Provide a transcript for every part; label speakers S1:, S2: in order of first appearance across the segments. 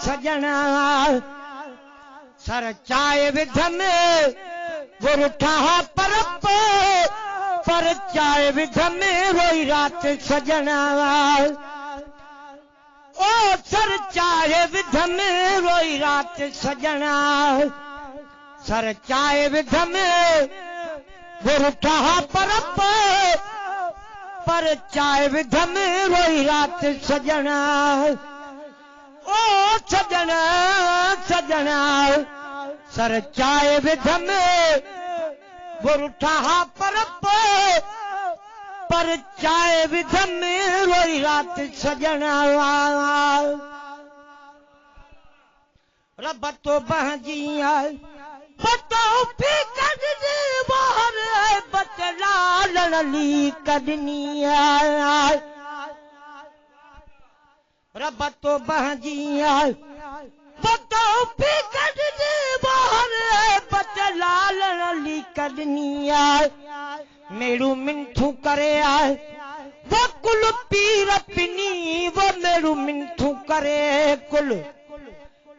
S1: सजना सर चाय विध में वो रूठा पर चाय विध में रोई रात सजना ओ सर चाय विध में रोई रात सजना सर चाय विध में वो रूठा पर चाय विध में रोई रात सजना ओ सजना सजना सर चाय विध में वो रूठा पर चाय विध में रोई रात सजना रब तो बहजिया बतो भी कदनी बाहर बचला लली कदनी रब तो बहजिया बतो भी कदनी बाहर बचला लली कदनी मेरू मिंठू करे आए वो कुल पीर पिनी वो मेरू मिंठू करे कुल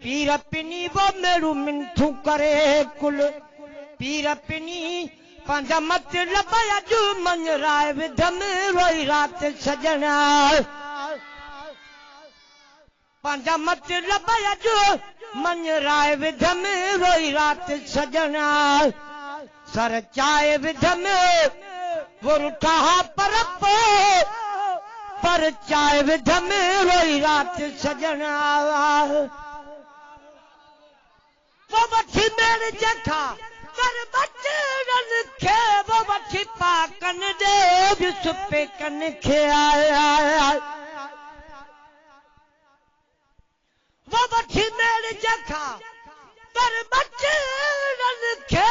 S1: पीर पिनी वो मेरू मिंठू करे कुल पीर पिनी पंजा मत लबाया जो मन राय विध में रोई रात सजना पंजा मत लबाया जो मन राय विध में रोई रात सजना सर चाय विध में वो रूठा पर चाय विध में रोई रात सजना वो बच्ची मेरे जखा कर बच्चन खे वो बच्ची पाकन दे सुपे कन खे आया वो बच्ची मेरे जखा कर बच्चन खे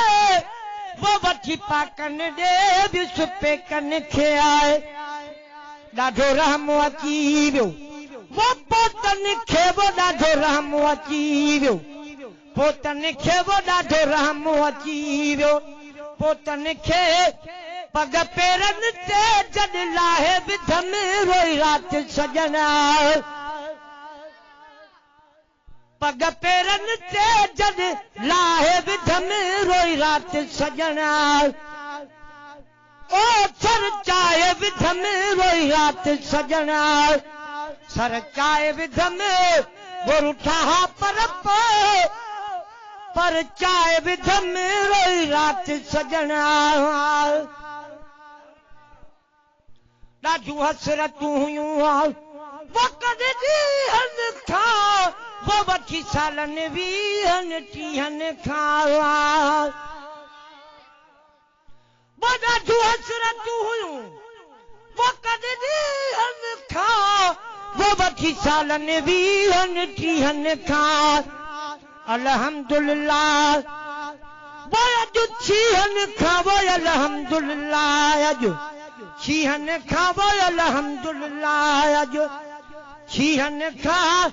S1: वो बच्ची पाकन दे सुपे कन खे आए ॾाढो रहम अची वियो वो पोतन खे वो ॾाढो रहम अची वियो पोतन खे वो ॾाढो रहम अची वियो पोतन खे पग पेरनि ते जॾ लाहे विध में रोई रात सजना पग पेरनि ते जॾ लाहे विध में रोई रात सजना ओ सर चाय विध में रोई रात सजना सर चाय विध में वो रूठा पर चाय विध में रोई रात सजना ॾाढियूं हसरतूं हुयूं वो कॾहिं ॾींहनि खां वो वठी सालनि वीहनि टीहनि खां वो ॾाढियूं हसरतूं हुयूं वो कॾहिं ॾींहनि खां वो वठी सालनि वीहनि टीहनि खां अल्हम्दुलिल्लाह वो अॼु छीहनि खां वो अल्हम्दुलिल्लाह अॼु छीहनि खां वो अल्हम्दुलिल्लाह अॼु छीहनि खां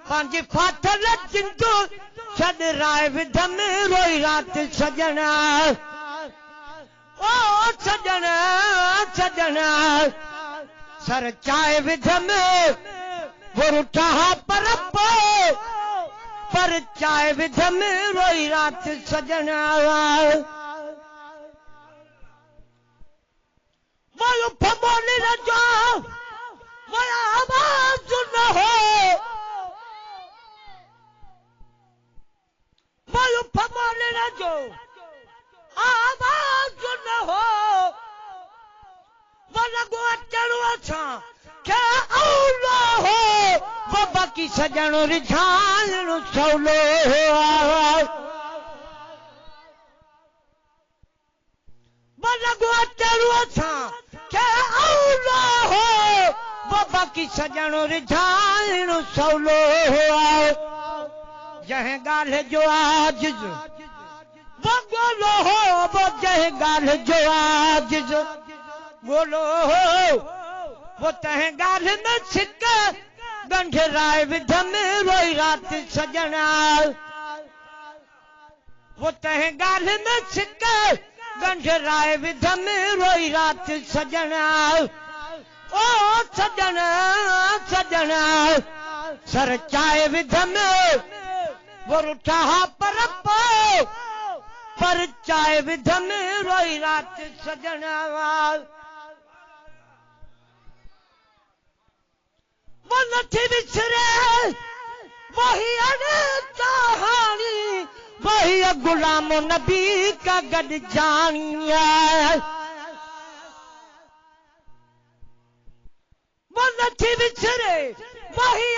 S1: पंहिंजे फाथल चिंतो छॾ राय विध में रोई रात सजना ओ सजना सजना सर चाय विध में वो रूठा पर चाय विध में रोई रात सजना वो फमोली न जो वो आवाज न हो वो फमोली न जो आवाज न हो वो लगो अचणो अछा क्या औलो हो वो बाकी सजणो रिझाणो सवलो हो वो लगो अचणो अछा क्या औलो हो वो बाकी सजणो रिझाणो सवलो हो जह गाल जो आजिज वो गोलो हो वो जह गाल जो आजिज गोलो हो वो तह गाल में छिक गंढ राय विध में रोई रात सजना वो तह गाल में छिक गंढ राय विध में रोई रात सजना ओ सजना सजना सर चाहे विधम वो रूठा पर चाहे विधम रोई रात सजना वो नथी बिछरे वही कहानी वही गुलाम नबी का गड जानिया वो नथी बिछरे वही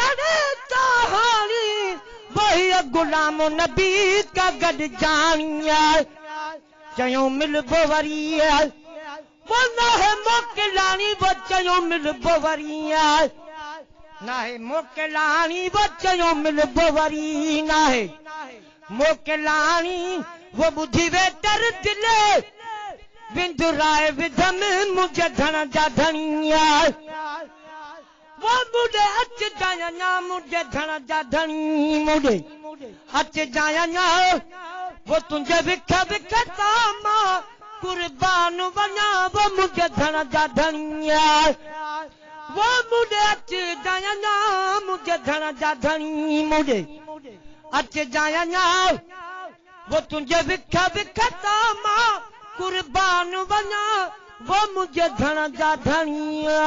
S1: कहानी वही गुलाम नबी का गड जानिया चयो मिलबो वरी वो ना है मोकिलानी वो चयो मिलबो वरी ना है मोकिलानी वो चयो मिलबो वरी ना है मोकिलानी वो बुद्धि वेटर दिले बिंदुराय विधम मुझे धन जा धनिया वो मुझे अच जाया ना मुझे धन जा धनी मुझे अच जाया ना वो तुझे विखा विखता मां कुर्बान बना वो मुझे धन जा धनिया वो मुझे अच जाया ना मुझे धन जा धनी मुझे अच जाया ना वो तुझे विखा विखता मां कुर्बान बना वो मुझे धन जा धनिया